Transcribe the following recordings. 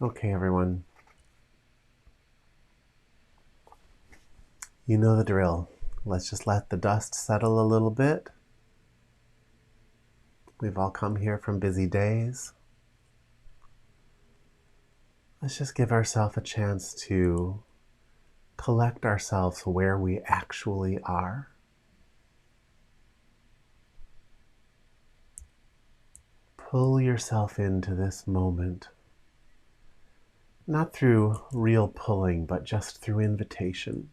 Okay, everyone. You know the drill. Let's just let the dust settle a little bit. We've all come here from busy days. Let's just give ourselves a chance to collect ourselves where we actually are. Pull yourself into this moment. Not through real pulling, but just through invitation.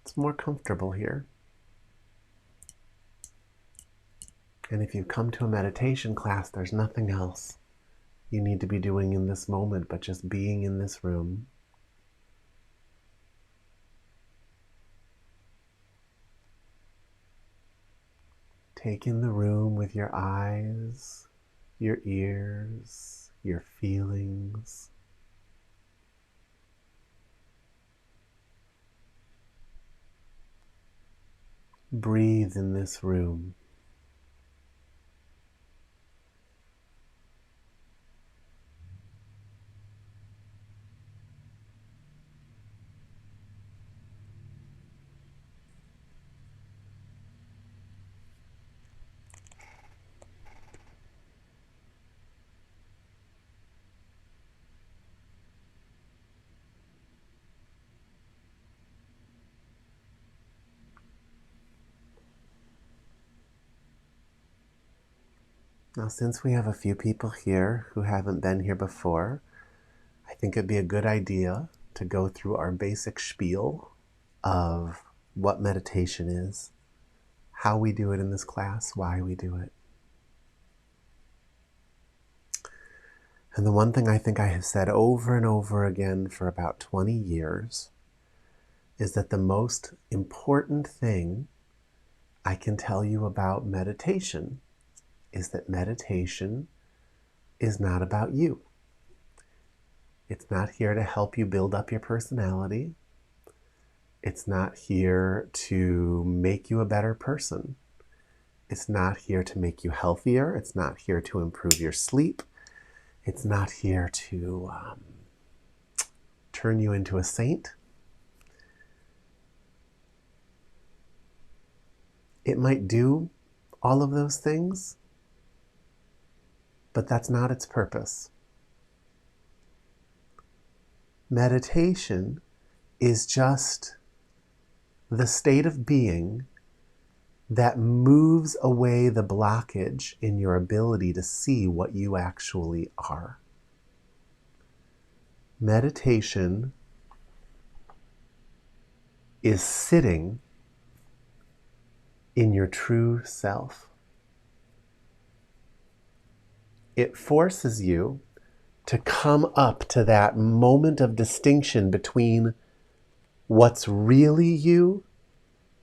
It's more comfortable here. And if you come to a meditation class, there's nothing else you need to be doing in this moment but just being in this room. Take in the room with your eyes, your ears, your feelings. Breathe in this room. Now, since we have a few people here who haven't been here before, I think it'd be a good idea to go through our basic spiel of what meditation is, how we do it in this class, why we do it. And the one thing I think I have said over and over again for about 20 years is that the most important thing I can tell you about meditation is that meditation is not about you. It's not here to help you build up your personality. It's not here to make you a better person. It's not here to make you healthier. It's not here to improve your sleep. It's not here to turn you into a saint. It might do all of those things, but that's not its purpose. Meditation is just the state of being that moves away the blockage in your ability to see what you actually are. Meditation is sitting in your true self. It forces you to come up to that moment of distinction between what's really you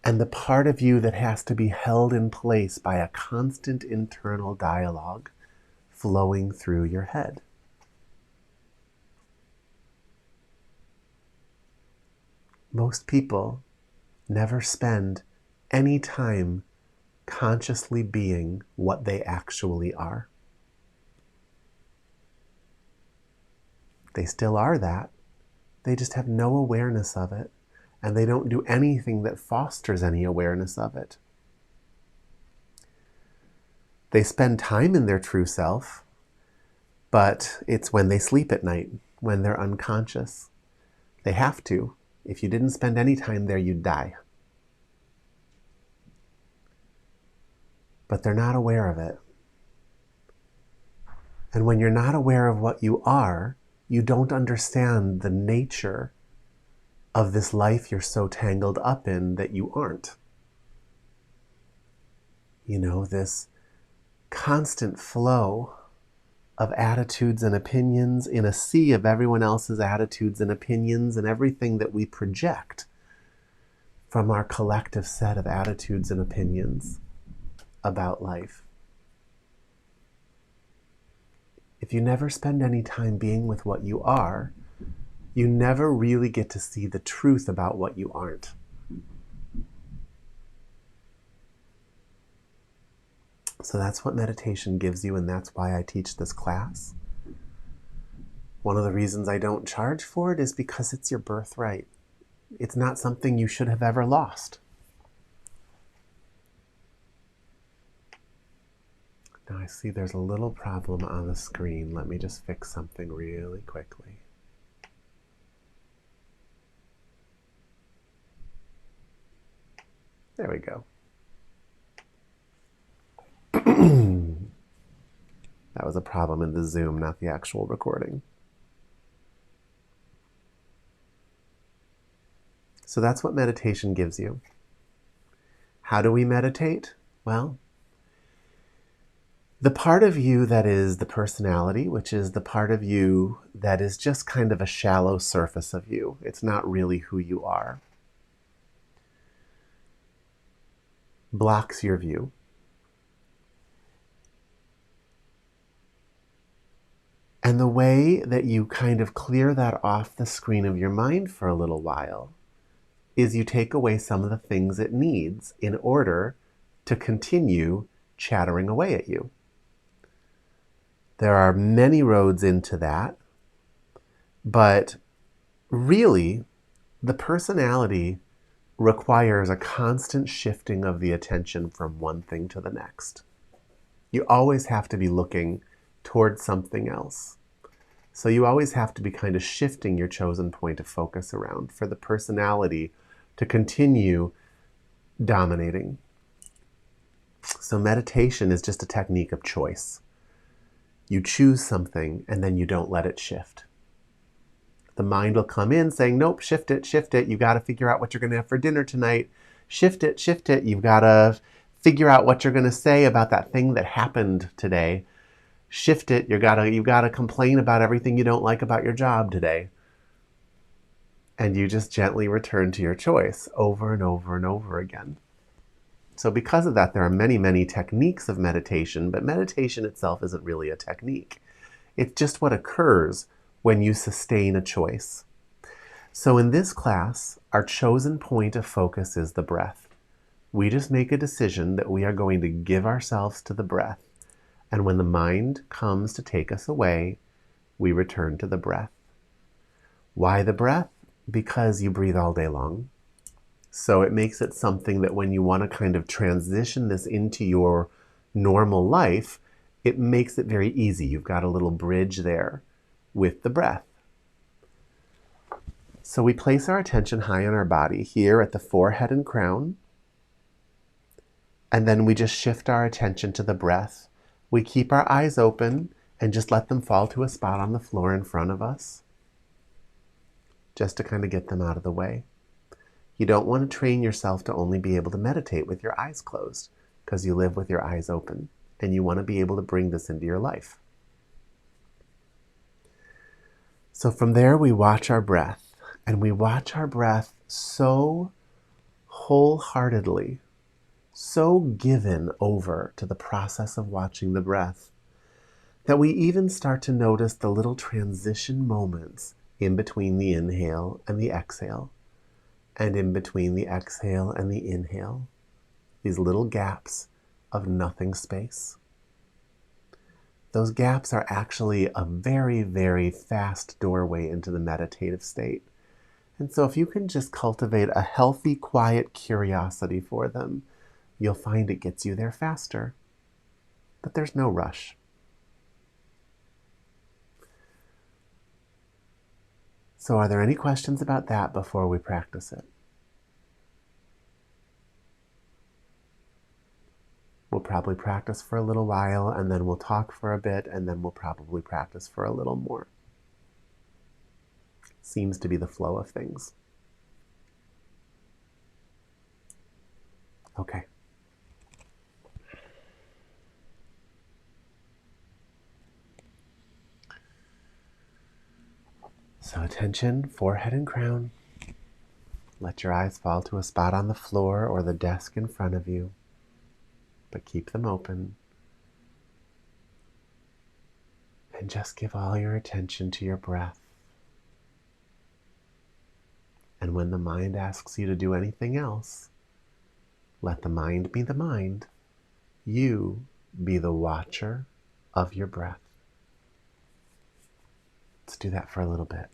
and the part of you that has to be held in place by a constant internal dialogue flowing through your head. Most people never spend any time consciously being what they actually are. They still are that. They just have no awareness of it, and they don't do anything that fosters any awareness of it. They spend time in their true self, but it's when they sleep at night, when they're unconscious. They have to. If you didn't spend any time there, you'd die. But they're not aware of it. And when you're not aware of what you are, you don't understand the nature of this life you're so tangled up in that you aren't. You know, this constant flow of attitudes and opinions in a sea of everyone else's attitudes and opinions and everything that we project from our collective set of attitudes and opinions about life. If you never spend any time being with what you are, you never really get to see the truth about what you aren't. So that's what meditation gives you, and that's why I teach this class. One of the reasons I don't charge for it is because it's your birthright. It's not something you should have ever lost. Now I see there's a little problem on the screen. Let me just fix something really quickly. There we go. That was a problem in the Zoom, not the actual recording. So that's what meditation gives you. How do we meditate? Well, the part of you that is the personality, which is the part of you that is just kind of a shallow surface of you. It's not really who you are. Blocks your view. And the way that you kind of clear that off the screen of your mind for a little while is you take away some of the things it needs in order to continue chattering away at you. There are many roads into that, but really, the personality requires a constant shifting of the attention from one thing to the next. You always have to be looking towards something else. So you always have to be kind of shifting your chosen point of focus around for the personality to continue dominating. So meditation is just a technique of choice. You choose something and then you don't let it shift. The mind will come in saying, nope, shift it, shift it. You got to figure out what you're going to have for dinner tonight. Shift it, shift it. You've got to figure out what you're going to say about that thing that happened today. Shift it. You've got to complain about everything you don't like about your job today. And you just gently return to your choice over and over and over again. So because of that, there are many, many techniques of meditation, but meditation itself isn't really a technique. It's just what occurs when you sustain a choice. So in this class, our chosen point of focus is the breath. We just make a decision that we are going to give ourselves to the breath. And when the mind comes to take us away, we return to the breath. Why the breath? Because you breathe all day long. So it makes it something that when you want to kind of transition this into your normal life, it makes it very easy. You've got a little bridge there with the breath. So we place our attention high on our body here at the forehead and crown. And then we just shift our attention to the breath. We keep our eyes open and just let them fall to a spot on the floor in front of us, just to kind of get them out of the way. You don't want to train yourself to only be able to meditate with your eyes closed, because you live with your eyes open, and you want to be able to bring this into your life. So from there, we watch our breath, and we watch our breath so wholeheartedly, so given over to the process of watching the breath, that we even start to notice the little transition moments in between the inhale and the exhale, and in between the exhale and the inhale, these little gaps of nothing space. Those gaps are actually a very, very fast doorway into the meditative state. And so if you can just cultivate a healthy, quiet curiosity for them, you'll find it gets you there faster. But there's no rush. So are there any questions about that before we practice it? We'll probably practice for a little while, and then we'll talk for a bit, and then we'll probably practice for a little more. Seems to be the flow of things. Okay. So attention, forehead and crown. Let your eyes fall to a spot on the floor or the desk in front of you, but keep them open. And just give all your attention to your breath. And when the mind asks you to do anything else, let the mind be the mind. You be the watcher of your breath. Let's do that for a little bit.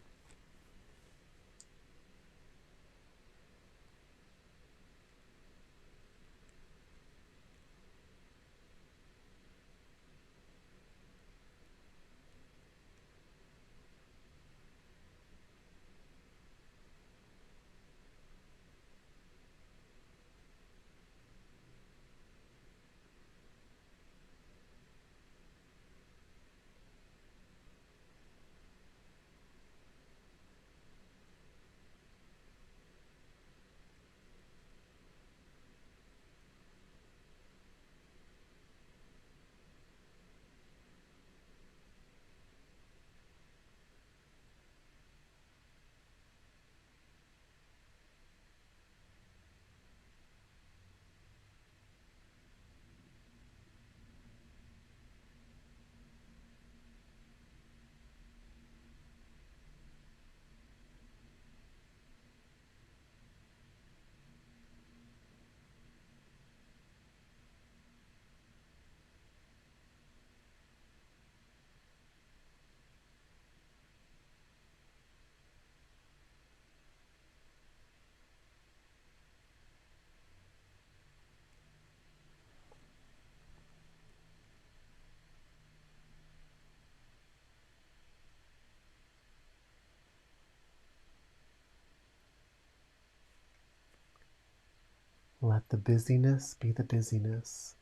Let the busyness be the busyness.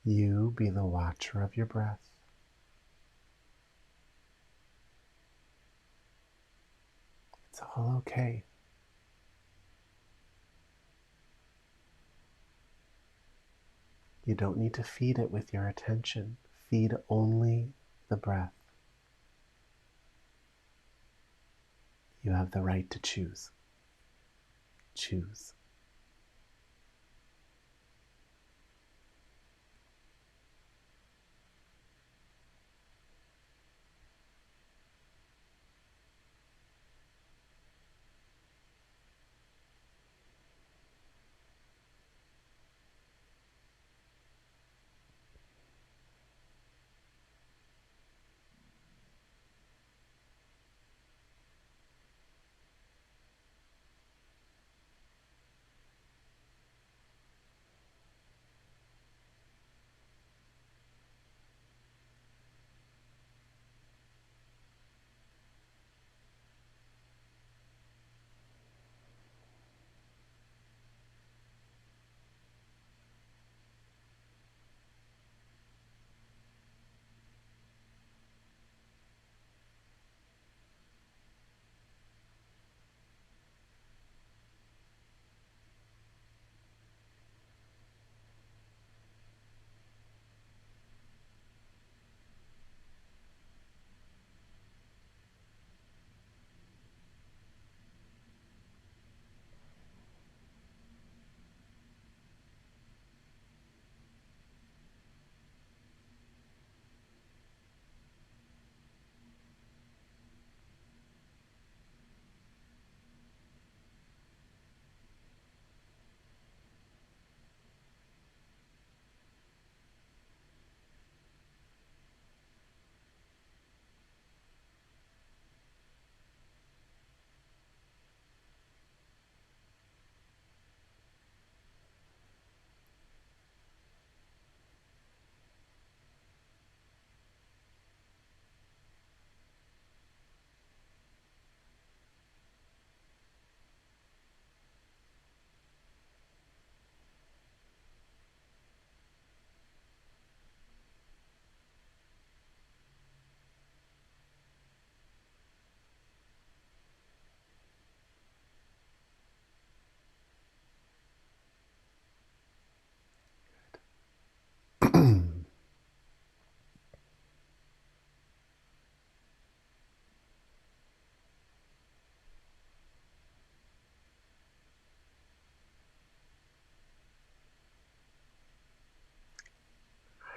You be the watcher of your breath. It's all okay. You don't need to feed it with your attention. Feed only the breath. You have the right to choose. Choose.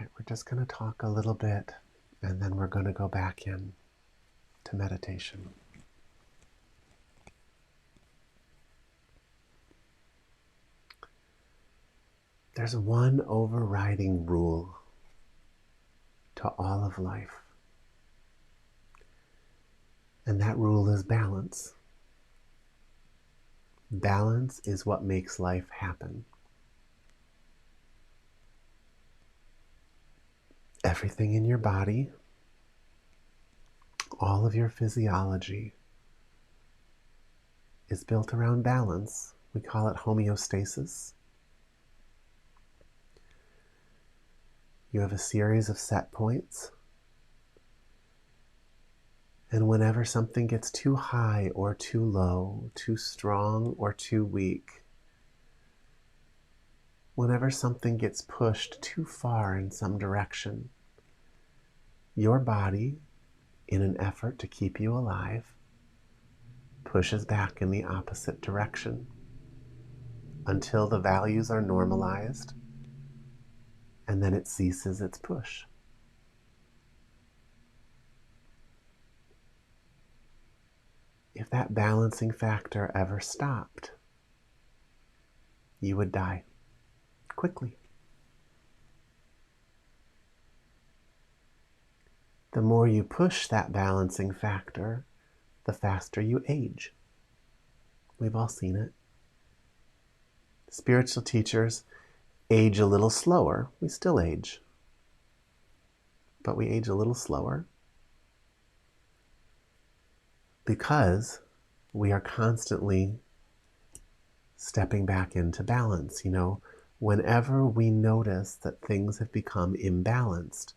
Right, we're just going to talk a little bit and then we're going to go back in to meditation. There's one overriding rule to all of life, and that rule is balance. Balance is what makes life happen. Everything in your body, all of your physiology is built around balance. We call it homeostasis. You have a series of set points, and whenever something gets too high or too low, too strong or too weak, whenever something gets pushed too far in some direction, your body, in an effort to keep you alive, pushes back in the opposite direction until the values are normalized, and then it ceases its push. If that balancing factor ever stopped, you would die quickly. The more you push that balancing factor, the faster you age. We've all seen it. Spiritual teachers age a little slower. We still age, but we age a little slower because we are constantly stepping back into balance. Whenever we notice that things have become imbalanced,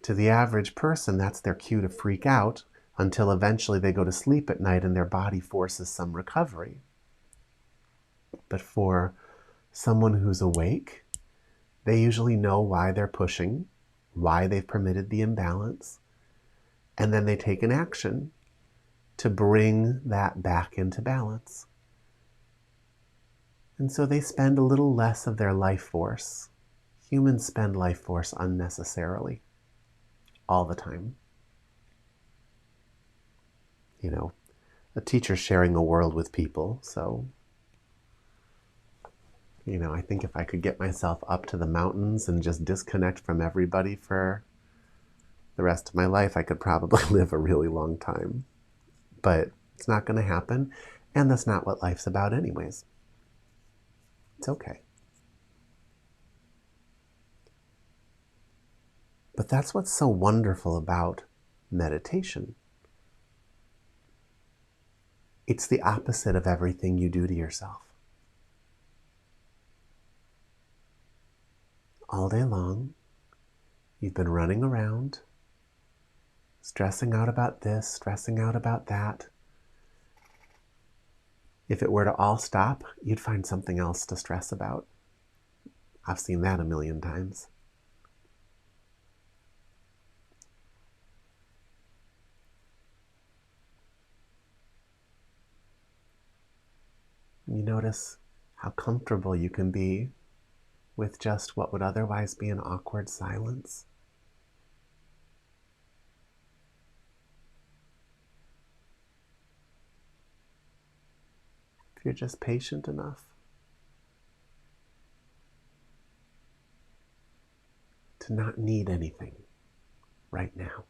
to the average person, that's their cue to freak out until eventually they go to sleep at night and their body forces some recovery. But for someone who's awake, they usually know why they're pushing, why they've permitted the imbalance, and then they take an action to bring that back into balance. And so they spend a little less of their life force. Humans spend life force unnecessarily, all the time. A teacher's sharing a world with people, so I think if I could get myself up to the mountains and just disconnect from everybody for the rest of my life, I could probably live a really long time. But it's not going to happen, and that's not what life's about anyways. It's okay. But that's what's so wonderful about meditation. It's the opposite of everything you do to yourself. All day long, you've been running around, stressing out about this, stressing out about that. If it were to all stop, you'd find something else to stress about. I've seen that a million times. You notice how comfortable you can be with just what would otherwise be an awkward silence. If you're just patient enough to not need anything right now.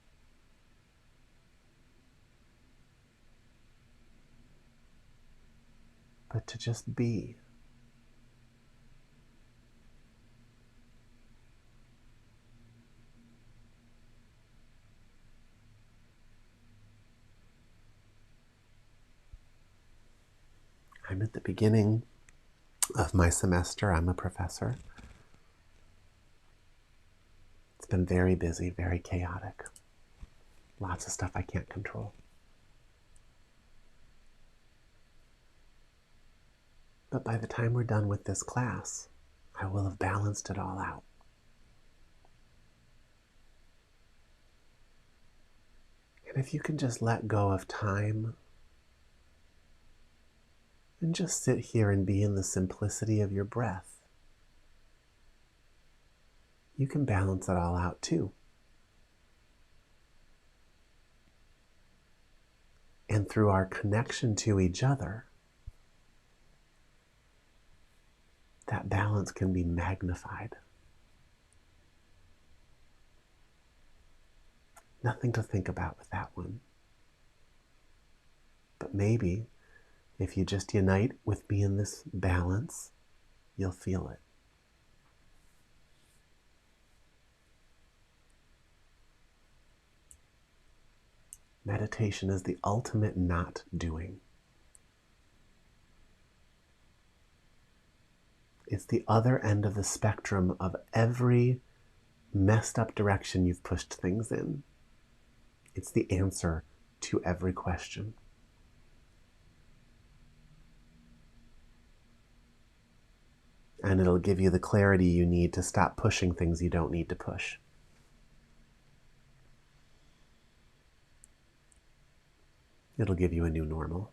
But to just be. I'm at the beginning of my semester. I'm a professor. It's been very busy, very chaotic. Lots of stuff I can't control. But by the time we're done with this class, I will have balanced it all out. And if you can just let go of time and just sit here and be in the simplicity of your breath, you can balance it all out too. And through our connection to each other, that balance can be magnified. Nothing to think about with that one. But maybe if you just unite with me in this balance, you'll feel it. Meditation is the ultimate not doing. It's the other end of the spectrum of every messed up direction you've pushed things in. It's the answer to every question. And it'll give you the clarity you need to stop pushing things you don't need to push. It'll give you a new normal.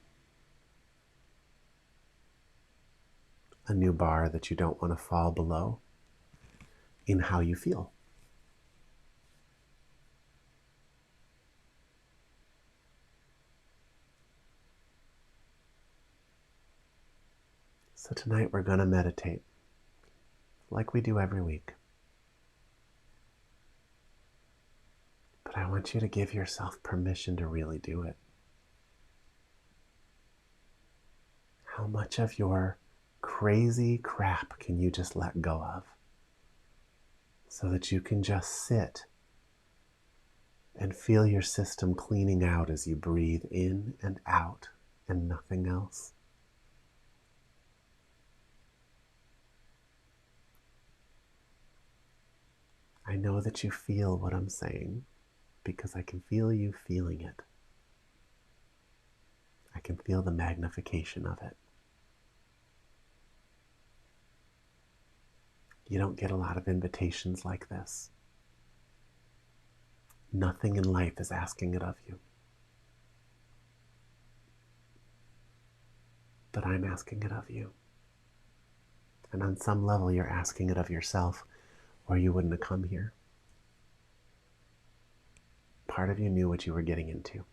A new bar that you don't want to fall below in how you feel. So tonight we're going to meditate like we do every week. But I want you to give yourself permission to really do it. How much of your crazy crap can you just let go of so that you can just sit and feel your system cleaning out as you breathe in and out and nothing else? I know that you feel what I'm saying because I can feel you feeling it. I can feel the magnification of it. You don't get a lot of invitations like this. Nothing in life is asking it of you. But I'm asking it of you. And on some level, you're asking it of yourself, or you wouldn't have come here. Part of you knew what you were getting into.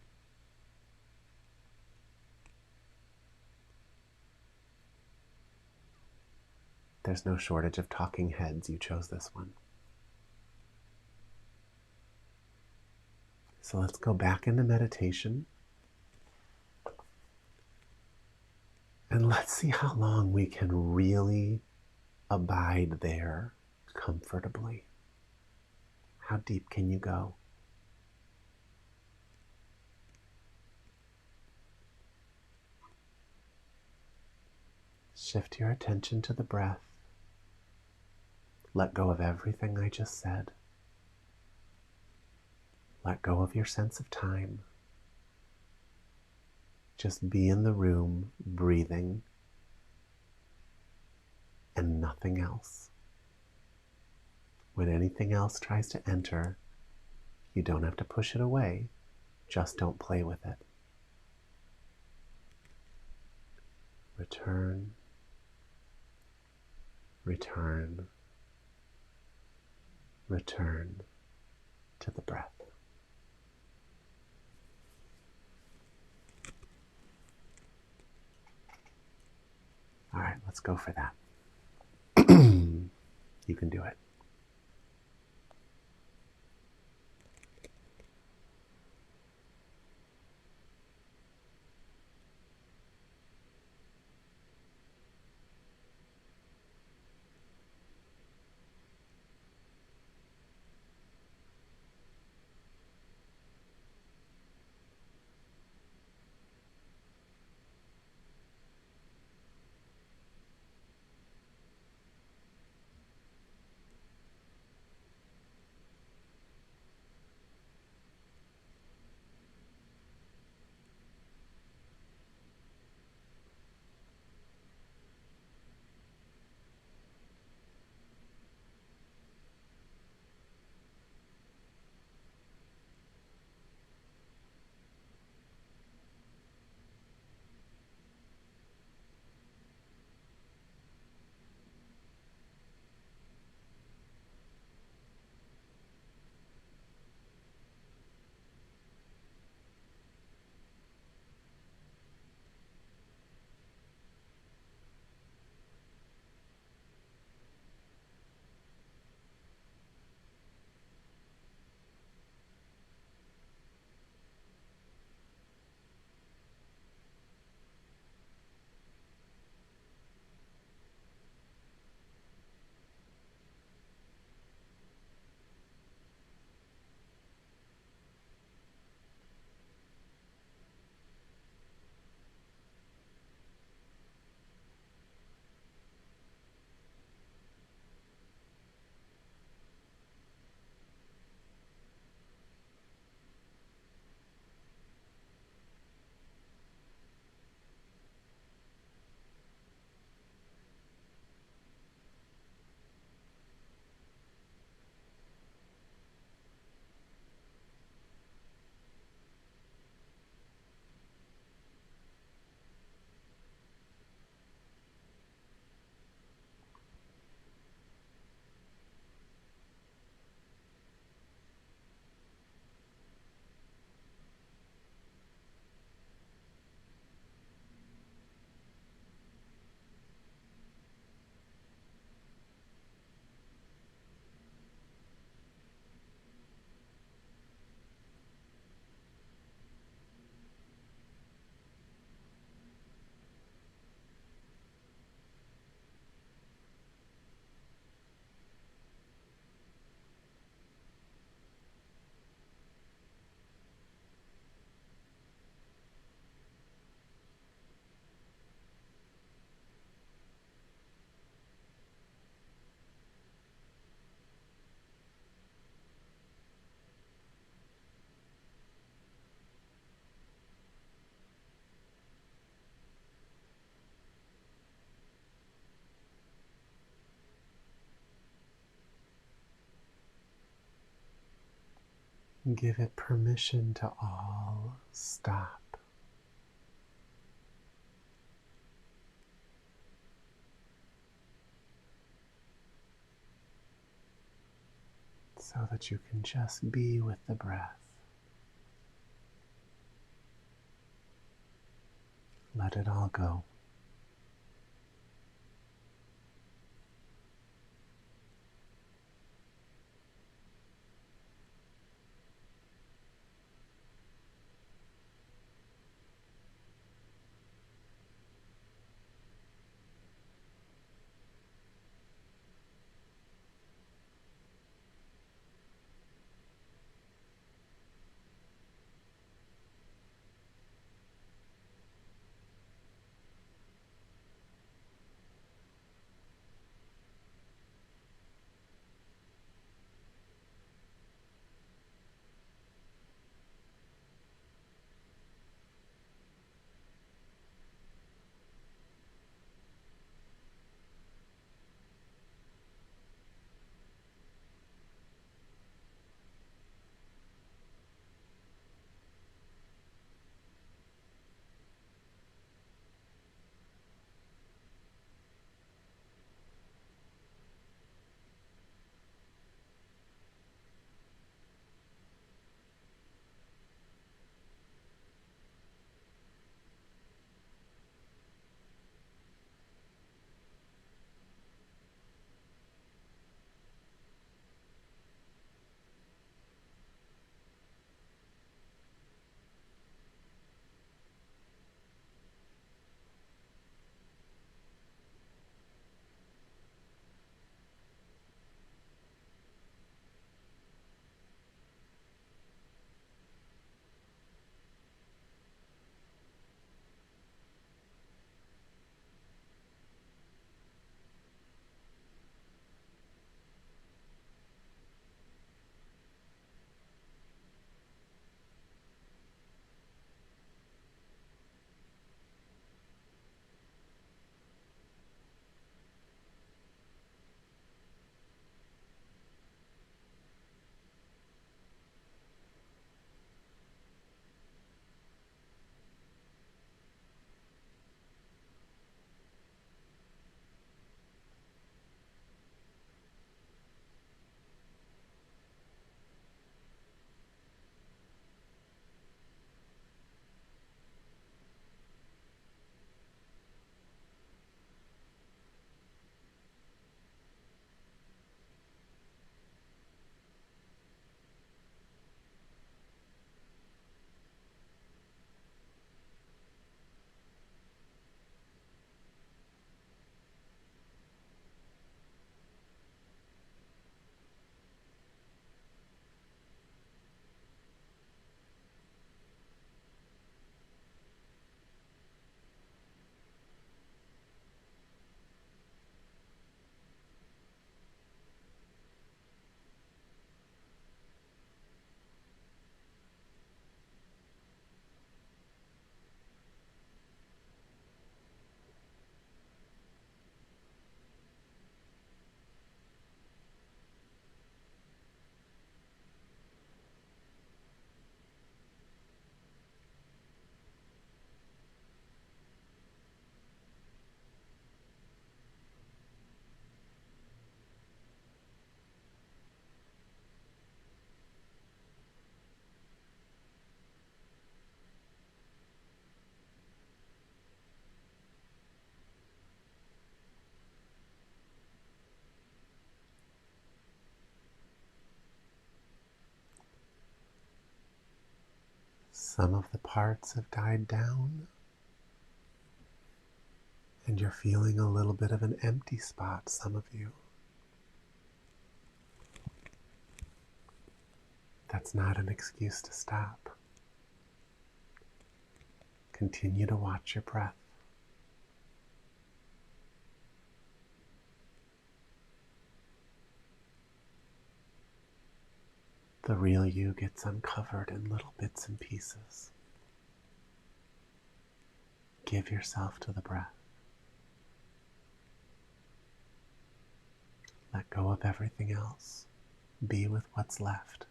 There's no shortage of talking heads. You chose this one. So let's go back into meditation. And let's see how long we can really abide there comfortably. How deep can you go? Shift your attention to the breath. Let go of everything I just said. Let go of your sense of time. Just be in the room, breathing, and nothing else. When anything else tries to enter, you don't have to push it away. Just don't play with it. Return, return, return to the breath. All right, let's go for that. You can do it. Give it permission to all stop. So that you can just be with the breath. Let it all go. Some of the parts have died down, and you're feeling a little bit of an empty spot, some of you. That's not an excuse to stop. Continue to watch your breath. The real you gets uncovered in little bits and pieces. Give yourself to the breath. Let go of everything else. Be with what's left.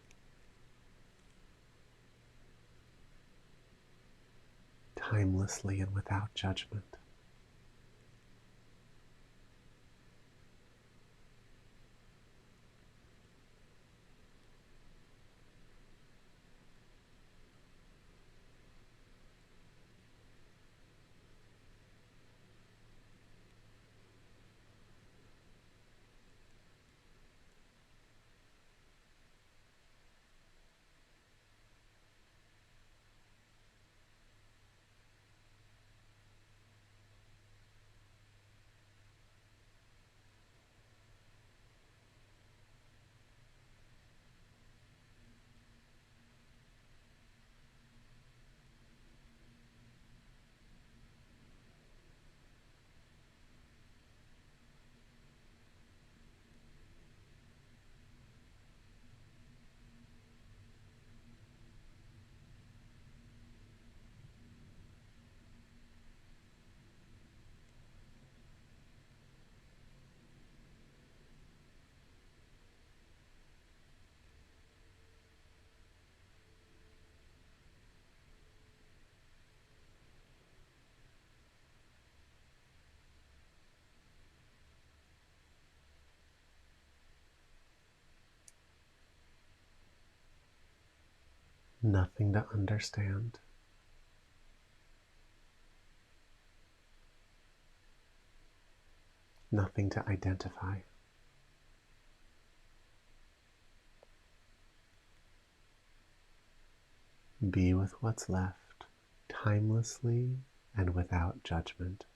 timelessly and without judgment. Nothing to understand. Nothing to identify. Be with what's left, timelessly and without judgment.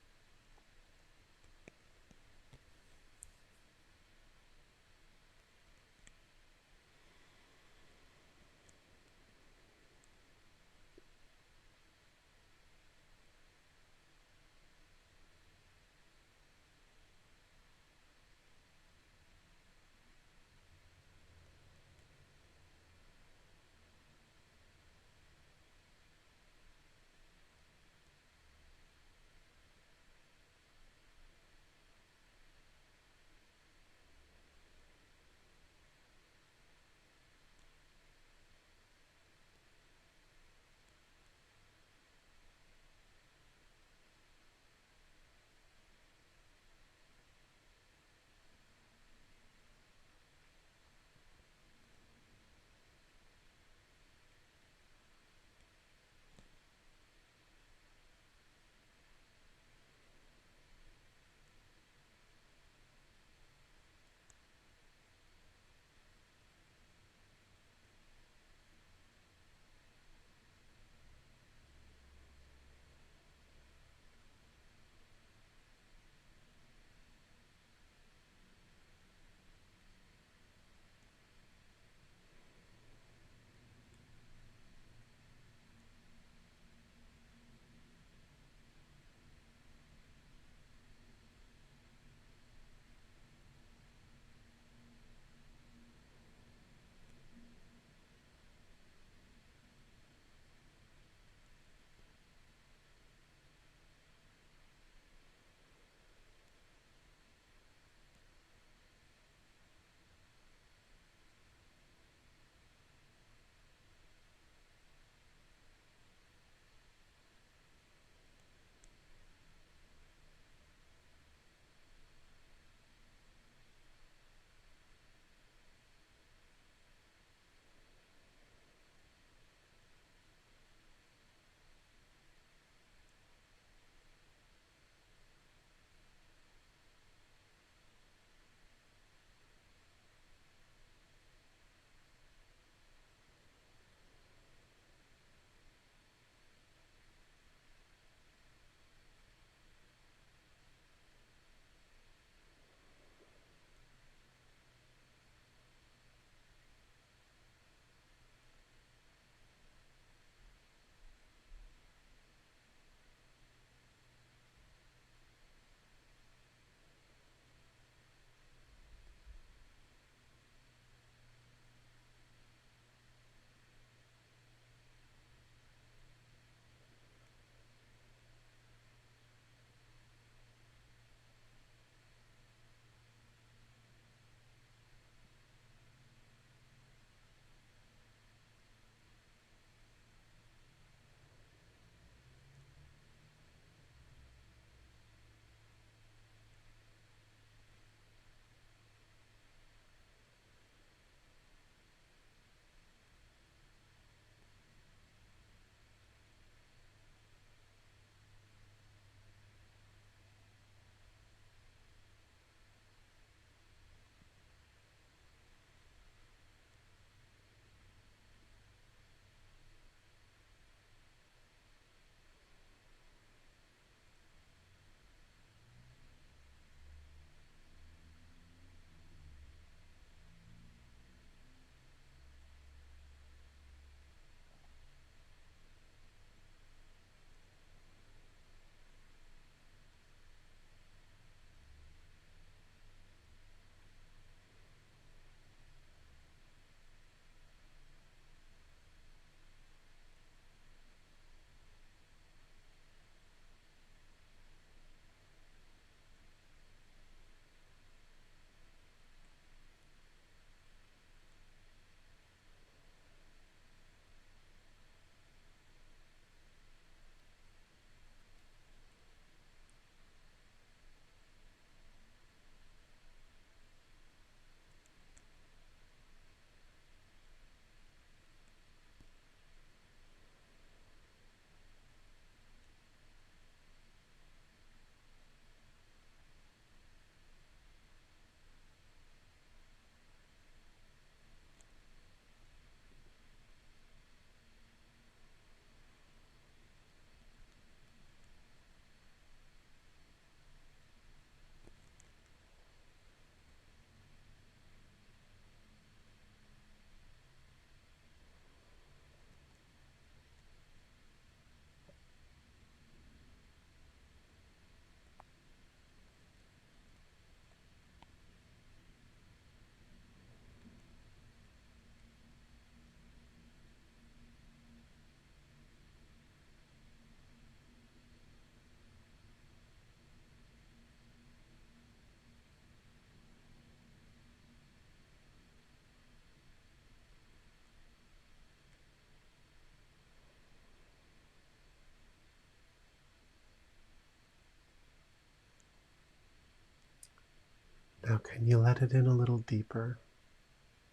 Now, can you let it in a little deeper?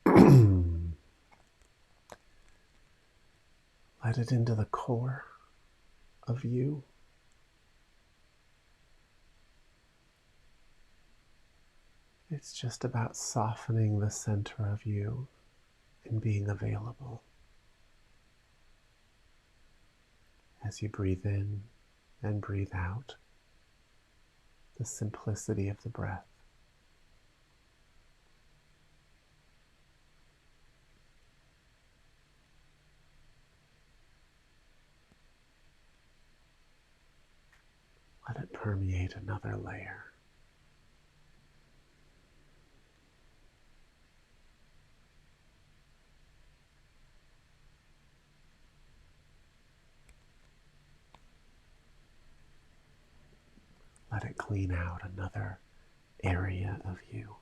Let it into the core of you. It's just about softening the center of you and being available. As you breathe in and breathe out, the simplicity of the breath. Let it permeate another layer. Let it clean out another area of you.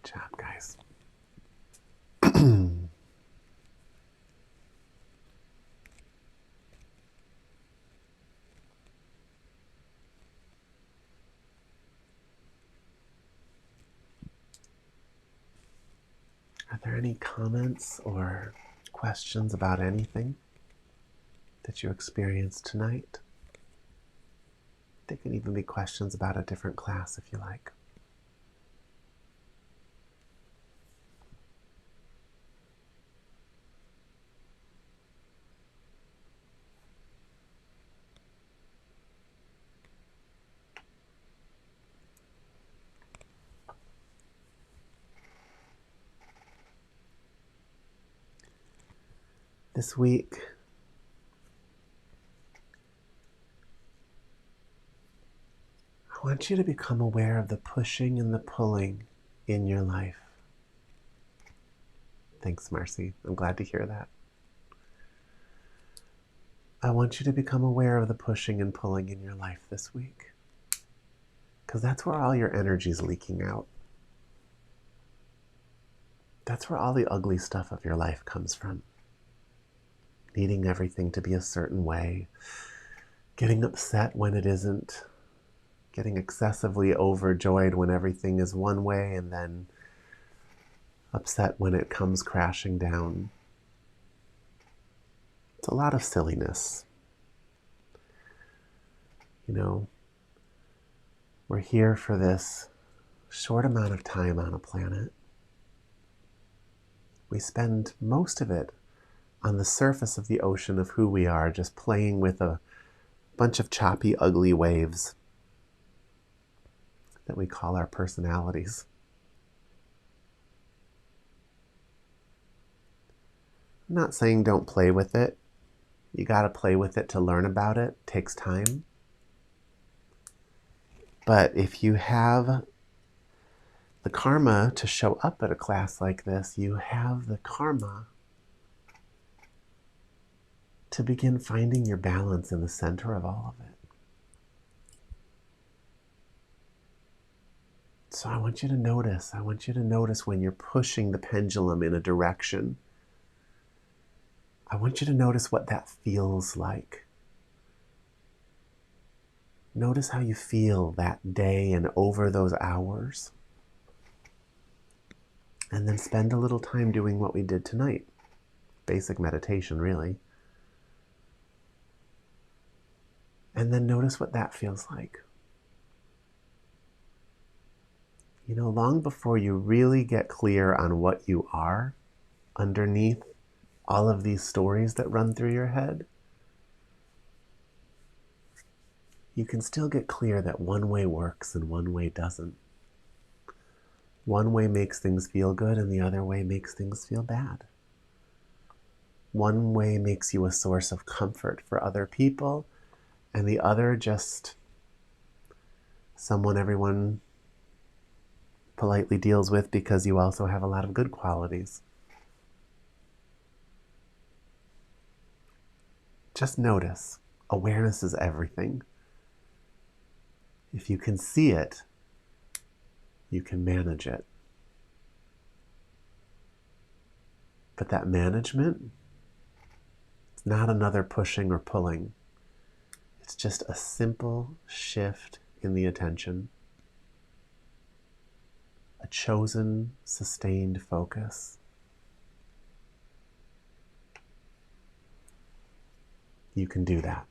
Good job, guys. Are there any comments or questions about anything that you experienced tonight? They can even be questions about a different class if you like. This week, I want you to become aware of the pushing and the pulling in your life. Thanks, Marcy. I'm glad to hear that. I want you to become aware of the pushing and pulling in your life this week, because that's where all your energy is leaking out. That's where all the ugly stuff of your life comes from. Needing everything to be a certain way, getting upset when it isn't, getting excessively overjoyed when everything is one way, and then upset when it comes crashing down. It's a lot of silliness. You know, we're here for this short amount of time on a planet. We spend most of it on the surface of the ocean of who we are, just playing with a bunch of choppy, ugly waves that we call our personalities. I'm not saying don't play with it. You got to play with it to learn about it. It takes time. But if you have the karma to show up at a class like this, you have the karma to begin finding your balance in the center of all of it. So I want you to notice. I want you to notice when you're pushing the pendulum in a direction. I want you to notice what that feels like. Notice how you feel that day and over those hours. And then spend a little time doing what we did tonight. Basic meditation, really. And then notice what that feels like. You know, long before you really get clear on what you are underneath all of these stories that run through your head, you can still get clear that one way works and one way doesn't. One way makes things feel good and the other way makes things feel bad. One way makes you a source of comfort for other people, and the other just someone everyone politely deals with because you also have a lot of good qualities. Just notice. Awareness is everything. If you can see it, you can manage it. But that management, it's not another pushing or pulling. It's just a simple shift in the attention. A chosen, sustained focus. You can do that.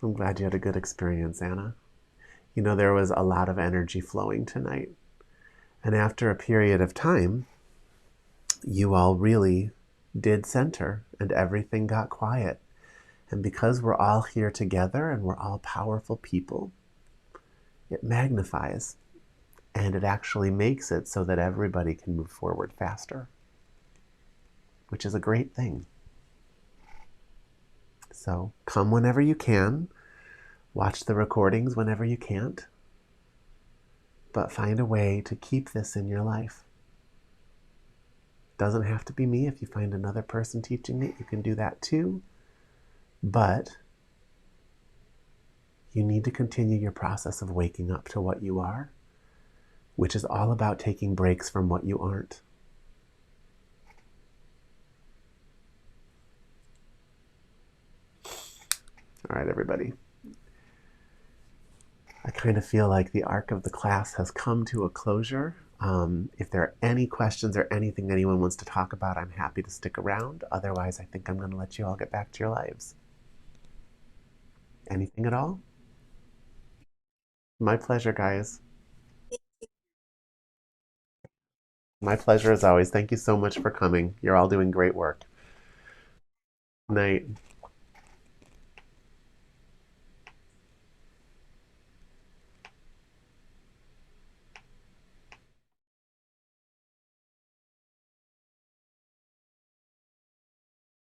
I'm glad you had a good experience, Anna. You know, there was a lot of energy flowing tonight. And after a period of time, you all really did center and everything got quiet. And because we're all here together and we're all powerful people, it magnifies and it actually makes it so that everybody can move forward faster, which is a great thing. So come whenever you can, watch the recordings whenever you can't, but find a way to keep this in your life. Doesn't have to be me. If you find another person teaching it, you can do that too. But You need to continue your process of waking up to what you are, which is all about taking breaks from what you aren't. All right, everybody. I kind of feel like the arc of the class has come to a closure. If there are any questions or anything anyone wants to talk about, I'm happy to stick around. Otherwise, I think I'm going to let you all get back to your lives. Anything at all? My pleasure, guys. My pleasure as always. Thank you so much for coming. You're all doing great work. Night.